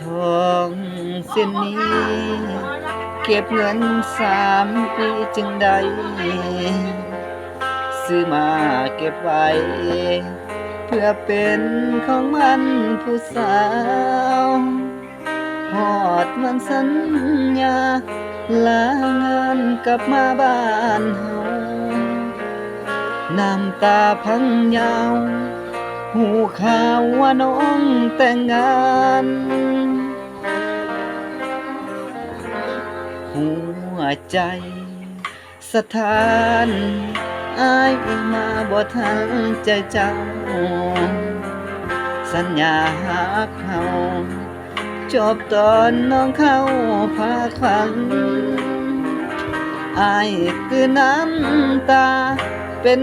ทองเส้นนี้เก็บเงิน3 ปีจึงได้ซื้อมาเก็บไว้เพื่อเป็นของมันผู้สาวฮอดมันสัญญาลางานกลับมาบ้านเฮาน้ำตาพังยาวหูข่าวว่าน้องแต่งงานหัวใจสถานอายมาบ่ทันใจเจ้าสัญญาหักเฮาจบตอนน้องเข้าพาควังอายคือน้ำตาเป็น